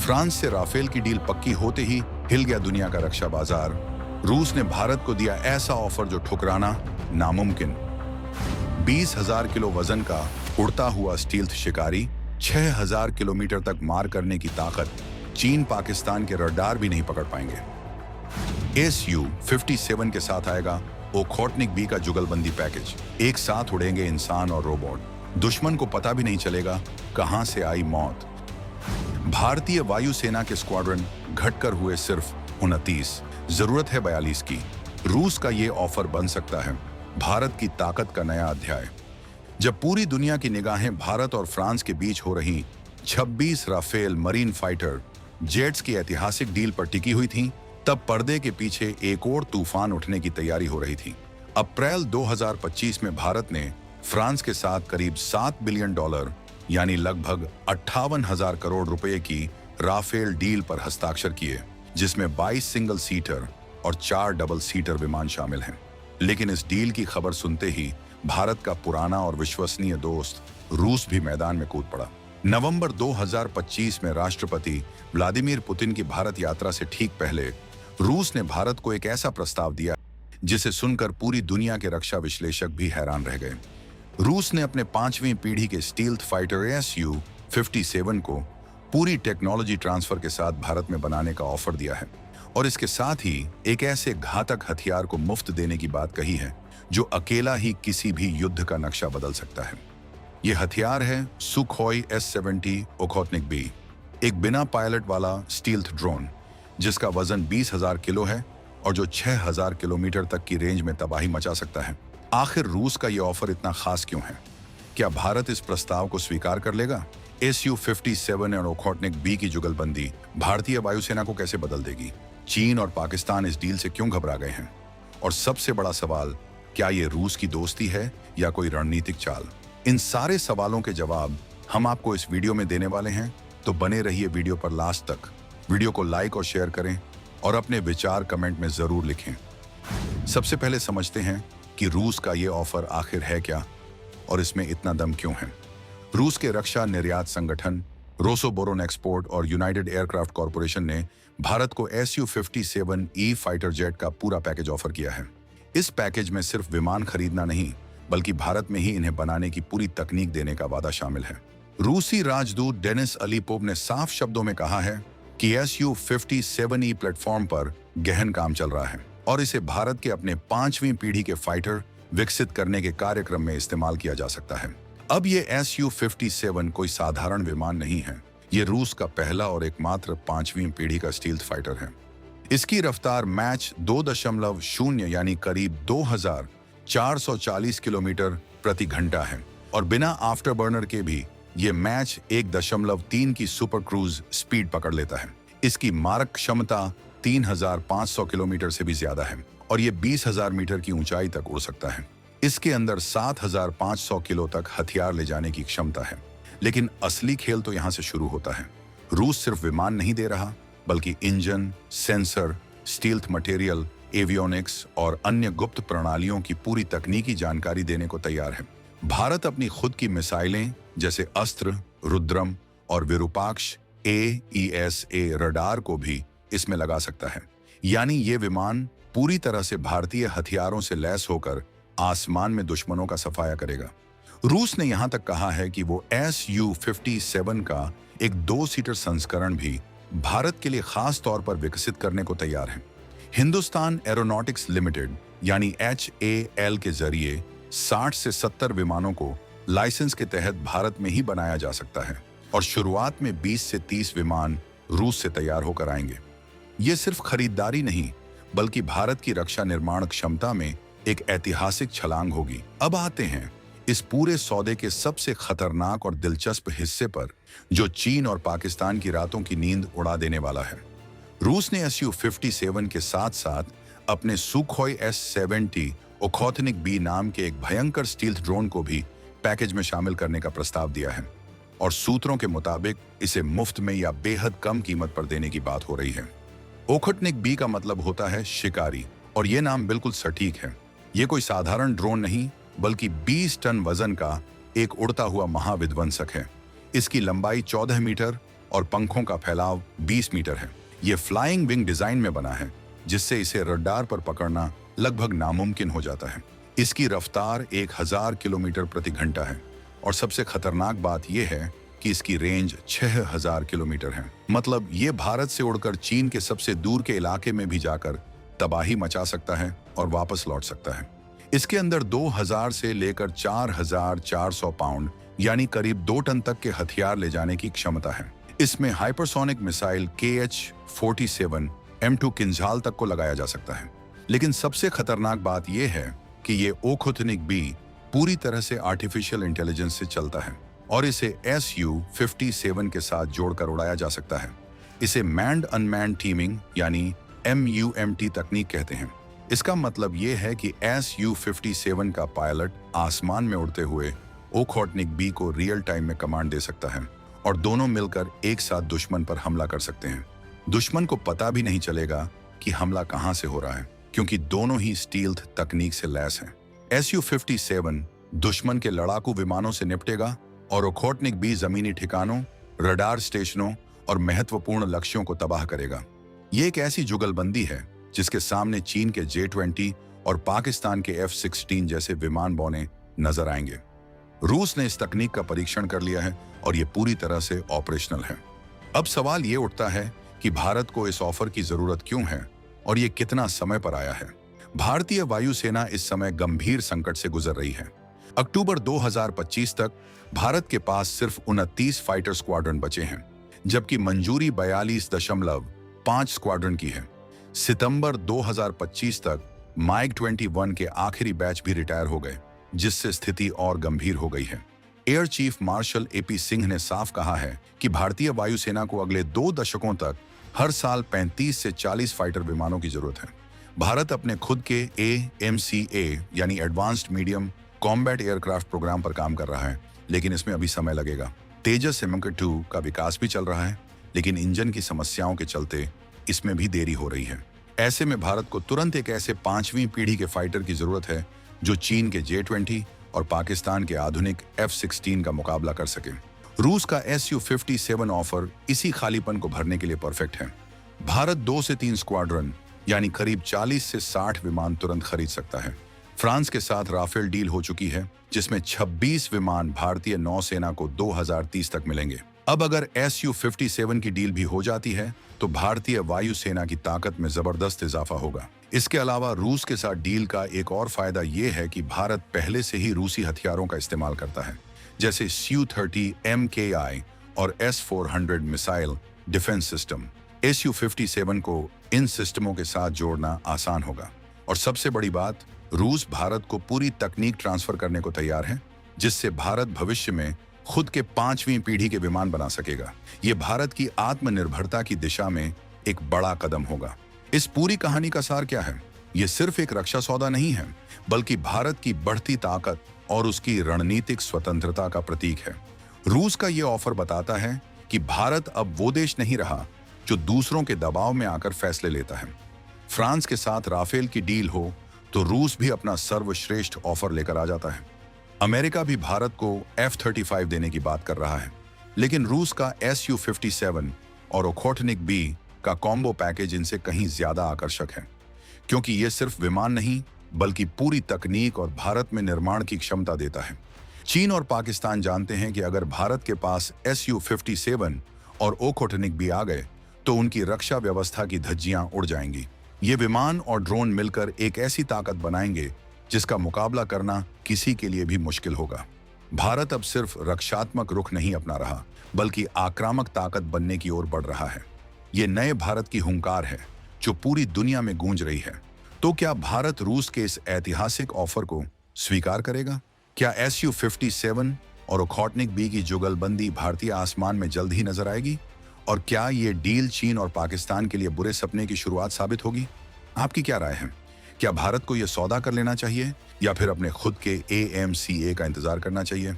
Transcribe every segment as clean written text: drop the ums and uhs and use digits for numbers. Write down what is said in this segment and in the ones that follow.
France से Rafale की deal पक्की होते ही हिल गया दुनिया का रक्षा बाजार। रूस ने भारत को दिया ऐसा ऑफर जो ठुकराना नामुमकिन। 20,000 किलो वजन का उड़ता हुआ स्टील्थ शिकारी, 6,000 किलोमीटर तक मार करने की ताकत, चीन पाकिस्तान के रडार भी नहीं पकड़ पाएंगे। Su-57 के साथ आएगा ओखोटनिक बी का जुगलबंदी पैकेज। एक साथ उड़ेंगे इंसान और रोबोट, दुश्मन को पता भी नहीं चलेगा कहां से आई मौत। भारतीय वायुसेना के स्क्वाड्रन घटकर हुए सिर्फ 29, जरूरत है 42 की। रूस का ये ऑफर बन सकता है भारत की ताकत का नया अध्याय। जब पूरी दुनिया की निगाहें भारत और फ्रांस के बीच हो रही 26 राफेल मरीन फाइटर जेट्स की ऐतिहासिक डील पर टिकी हुई थी, तब पर्दे के पीछे एक और तूफान उठने की तैयारी हो रही थी। अप्रैल 2025 में भारत ने फ्रांस के साथ करीब $7 बिलियन यानी लगभग 58,000 करोड़ रुपए की राफेल डील पर हस्ताक्षर किए, जिसमें 22 सिंगल सीटर और 4 डबल सीटर विमान शामिल हैं। लेकिन इस डील की खबर सुनते ही भारत का पुराना और विश्वसनीय दोस्त रूस भी मैदान में कूद पड़ा। नवंबर 2025 में राष्ट्रपति व्लादिमीर पुतिन की भारत यात्रा से ठीक पहले रूस ने भारत को एक ऐसा प्रस्ताव दिया जिसे सुनकर पूरी दुनिया के रक्षा विश्लेषक भी हैरान रह गए। रूस ने अपने 5वीं पीढ़ी के स्टील्थ फाइटर Su-57 को पूरी टेक्नोलॉजी ट्रांसफर के साथ भारत में बनाने का ऑफर दिया है और इसके साथ ही एक ऐसे घातक हथियार को मुफ्त देने की बात कही है जो अकेला ही किसी भी युद्ध का नक्शा बदल सकता है। यह हथियार है सुखोई S-70 ओखोटनिक बी, एक बिना पायलट वाला स्टील्थ ड्रोन जिसका वजन 20,000 किलो है और जो 6,000 किलोमीटर तक की रेंज में तबाही मचा सकता है। आखिर रूस का यह ऑफर इतना खास क्यों है? क्या भारत इस प्रस्ताव को स्वीकार कर लेगा? Su-57 और ओखोटनिक बी की जुगलबंदी भारतीय वायुसेना को कैसे बदल देगी? चीन और पाकिस्तान इस डील से क्यों घबरा गए हैं? और सबसे बड़ा सवाल, क्या ये रूस की दोस्ती है या कोई रणनीतिक चाल? इन सारे सवालों के जवाब हम आपको इस वीडियो में देने वाले हैं, तो बने रहिए वीडियो पर लास्ट तक। वीडियो को लाइक और शेयर करें और अपने विचार कमेंट में जरूर लिखें। सबसे पहले समझते हैं कि रूस का ये ऑफर आखिर है क्या और इसमें इतना दम क्यों है। रूस के रक्षा निर्यात संगठन रोसोबोरोनेक्सपोर्ट और यूनाइटेड एयरक्राफ्ट कॉरपोरेशन ने भारत को Su-57E फाइटर जेट का पूरा पैकेज ऑफर किया है। इस पैकेज में सिर्फ विमान खरीदना नहीं, बल्कि भारत में ही इन्हें बनाने की पूरी तकनीक देने का वादा शामिल है। रूसी राजदूत डेनिस अलीपोव ने साफ शब्दों में कहा है कि Su-57E प्लेटफॉर्म पर गहन काम चल रहा है और इसे भारत के अपने 5वीं पीढ़ी के फाइटर विकसित करने के कार्यक्रम में इस्तेमाल किया जा सकता है। अब ये Su-57 कोई साधारण विमान नहीं है, ये रूस का पहला और एकमात्र 5वीं पीढ़ी का स्टील्थ फाइटर है। इसकी रफ्तार मैच 2.0 यानी करीब 2,440 किलोमीटर प्रति घंटा है और बिना आफ्टरबर्नर के भी ये मैच 1.3 की सुपर क्रूज स्पीड पकड़ लेता है। इसकी मारक क्षमता 3,500 किलोमीटर से भी ज्यादा है और ये 20,000 मीटर की ऊंचाई तक उड़ सकता है। इसके अंदर 7,500 किलो तक हथियार ले जाने की क्षमता है। लेकिन असली खेल तो यहाँ से शुरू होता है। रूस सिर्फ विमान नहीं दे रहा, बल्कि engine, sensor, stealth material, avionics और अन्य गुप्त प्रणालियों की पूरी तकनीकी जानकारी देने को तैयार है। भारत अपनी खुद की मिसाइलें जैसे अस्त्र, रुद्रम और विरूपाक्ष AESA रडार को भी इसमें लगा सकता है। यानी ये विमान पूरी तरह से भारतीय हथियारों से लैस होकर आसमान में दुश्मनों का सफाया करेगा। रूस ने यहां तक कहा है कि वो Su-57 का एक 2 सीटर संस्करण भी भारत के लिए खास तौर पर विकसित करने को तैयार है। हिंदुस्तान एरोनॉटिक्स लिमिटेड यानी HAL के जरिए 60 से 70 विमानों को लाइसेंस के तहत भारत में ही बनाया जा सकता है और शुरुआत में 20 से 30 विमान रूस से तैयार होकर आएंगे। ये सिर्फ खरीदारी नहीं, बल्कि भारत की रक्षा निर्माण क्षमता में एक ऐतिहासिक छलांग होगी। अब आते हैं इस पूरे सौदे के सबसे खतरनाक और दिलचस्प हिस्से पर, जो चीन और पाकिस्तान की रातों की नींद उड़ा देने वाला है। रूस ने Su-57 के साथ साथ अपने सुखोई S-70 ओखोटनिक बी नाम के एक भयंकर स्टील्थ ड्रोन को भी पैकेज में शामिल करने का प्रस्ताव दिया है और सूत्रों के मुताबिक इसे मुफ्त में या बेहद कम कीमत पर देने की बात हो रही है। ओखोटनिक बी का मतलब होता है शिकारी और ये नाम बिल्कुल सटीक है। ये कोई साधारण ड्रोन नहीं, बल्कि 20 टन वजन का एक उड़ता हुआ महाविध्वंसक है। इसकी लंबाई 14 मीटर और पंखों का फैलाव 20 मीटर है। ये फ्लाइंग विंग डिजाइन में बना है, जिससे इसे रडार पर पकड़ना लगभग नामुमकिन हो जाता है। इसकी रफ्तार 1000 किलोमीटर प्रति घंटा है और सबसे खतरनाक बात यह है कि इसकी रेंज 6000 किलोमीटर है। मतलब ये भारत से उड़कर चीन के सबसे दूर के इलाके में भी जाकर तबाही मचा सकता है और वापस लौट सकता है। इसके अंदर 2000 से लेकर 4400 पाउंड यानी करीब 2 टन तक के हथियार ले जाने की क्षमता है। इसमें हाइपरसोनिक मिसाइल KH-47 M2 किंजहाल तक को लगाया जा सकता है। लेकिन सबसे खतरनाक बात यह है कि ये ओखोटनिक बी पूरी तरह से आर्टिफिशियल इंटेलिजेंस से चलता है और इसे Su-57 के साथ जोड़कर उड़ाया जा सकता है। इसे मैन्ड अनमैन्ड टीमिंग यानी MUMT तकनीक कहते हैं। इसका मतलब ये है कि Su-57 का पायलट आसमान में उड़ते हुए ओखोटनिक बी को रियल टाइम में कमांड दे सकता है और दोनों मिलकर एक साथ दुश्मन पर हमला कर सकते हैं। दुश्मन को पता भी नहीं चलेगा कि हमला कहां से हो रहा है, क्योंकि दोनों ही स्टील्थ तकनीक से लैस हैं। Su-57 दुश्मन के लड़ाकू विमानों से निपटेगा और ओखोटनिक बी जमीनी ठिकानों, रडार स्टेशनों और महत्वपूर्ण लक्ष्यों को तबाह करेगा। ये एक ऐसी जुगलबंदी है जिसके सामने चीन के J-20 और पाकिस्तान के F-16 जैसे विमान बौने नजर आएंगे। रूस ने इस तकनीक का परीक्षण कर लिया है और ये पूरी तरह से ऑपरेशनल है। अब सवाल ये उठता है कि भारत को इस ऑफर की जरूरत क्यों है और ये कितना समय पर आया है। भारतीय वायुसेना इस समय गंभीर संकट से गुजर रही है। अक्टूबर 2025 तक भारत के पास सिर्फ 29 फाइटर स्क्वाड्रन बचे हैं, जबकि मंजूरी 42.5 स्क्वाड्रन की है। सितंबर 2025 तक MiG-21 के आखिरी बैच भी रिटायर हो गए, जिससे स्थिति और गंभीर हो गई है। Air chief marshal AP Singh ने साफ कहा है कि भारतीय वायुसेना को अगले 2 दशकों तक हर साल 35 से 40 फाइटर विमानों की जरूरत है। भारत अपने खुद के AMCA यानी advanced medium combat aircraft programme पर काम कर रहा है, लेकिन इसमें अभी समय लगेगा। तेजस MK2 का विकास भी चल रहा है, लेकिन इंजन की समस्याओं के चलते इसमें भी देरी हो रही है। ऐसे में भारत को तुरंत एक ऐसे 5वीं पीढ़ी के फाइटर की जरूरत है जो चीन के J-20 और पाकिस्तान के आधुनिक F-16 का मुकाबला कर सके। रूस का Su-57 ऑफर इसी खालीपन को भरने के लिए परफेक्ट है। भारत 2 से 3 स्क्वाड्रन यानी करीब 40 से 60 विमान तुरंत खरीद सकता है। फ्रांस के साथ राफेल डील हो चुकी है, जिसमें 26 विमान भारतीय नौसेना को 2030 तक मिलेंगे। अब अगर Su-57 की डील भी हो जाती है तो भारतीय वायुसेना की ताकत में जबरदस्त इजाफा होगा। इसके अलावा रूस के साथ डील का एक और फायदा ये है कि भारत पहले से ही रूसी हथियारों का इस्तेमाल करता है, जैसे Su-30 MKI और S-400 missile defence system. Su-57 को इन सिस्टमों के साथ जोड़ना आसान होगा और सबसे बड़ी बात, रूस भारत को पूरी तकनीक ट्रांसफर करने को तैयार है, जिससे भारत भविष्य में खुद के 5वीं पीढ़ी के विमान बना सकेगा। ये भारत की आत्मनिर्भरता की दिशा में एक बड़ा कदम होगा। इस पूरी कहानी का सार क्या है? ये सिर्फ एक रक्षा सौदा नहीं है, बल्कि भारत की बढ़ती ताकत और उसकी रणनीतिक स्वतंत्रता का प्रतीक है। रूस का ये ऑफर बताता है कि भारत अब वो देश नहीं रहा जो दूसरों के दबाव में आकर फैसले लेता है। फ्रांस के साथ राफेल की डील हो तो रूस भी अपना सर्वश्रेष्ठ ऑफर लेकर आ जाता है। अमेरिका भी भारत को F-35 देने की बात कर रहा है, लेकिन रूस का Su-57 और ओखोटनिक बी का कॉम्बो पैकेज इनसे कहीं ज्यादा आकर्षक है, क्योंकि ये सिर्फ विमान नहीं बल्कि पूरी तकनीक और भारत में निर्माण की क्षमता देता है। चीन और पाकिस्तान जानते हैं कि अगर भारत के पास Su-57 और ओखोटनिक बी आ गए तो उनकी रक्षा व्यवस्था की धज्जियां उड़ जाएंगी। ये विमान और ड्रोन मिलकर एक ऐसी ताकत बनाएंगे जिसका मुकाबला करना किसी के लिए भी मुश्किल होगा। भारत अब सिर्फ रक्षात्मक रुख नहीं अपना रहा, बल्कि आक्रामक ताकत बनने की ओर बढ़ रहा है। ये नए भारत की हुंकार है जो पूरी दुनिया में गूंज रही है। तो क्या भारत रूस के इस ऐतिहासिक ऑफर को स्वीकार करेगा? क्या Su-57 और ओखोटनिक बी की जुगलबंदी भारतीय आसमान में जल्द ही नजर आएगी? और क्या ये डील चीन और पाकिस्तान के लिए बुरे सपने की शुरुआत साबित होगी? आपकी क्या राय है? क्या भारत को यह सौदा कर लेना चाहिए या फिर अपने खुद के AMCA का इंतजार करना चाहिए?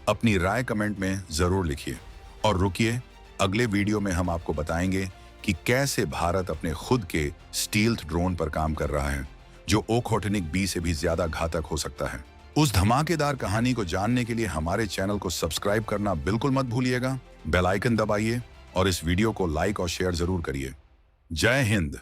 अपनी राय कमेंट में जरूर लिखिए और रुकिए, अगले वीडियो में हम आपको बताएंगे कि कैसे भारत अपने खुद के स्टील्थ ड्रोन पर काम कर रहा है जो ओखोटनिक बी से भी ज्यादा घातक हो सकता है। उस धमाकेदार कहानी को जानने के लिए हमारे चैनल को सब्सक्राइब करना बिल्कुल मत भूलिएगा, बेल आइकन दबाइए और इस वीडियो को लाइक और शेयर जरूर करिए। जय हिंद।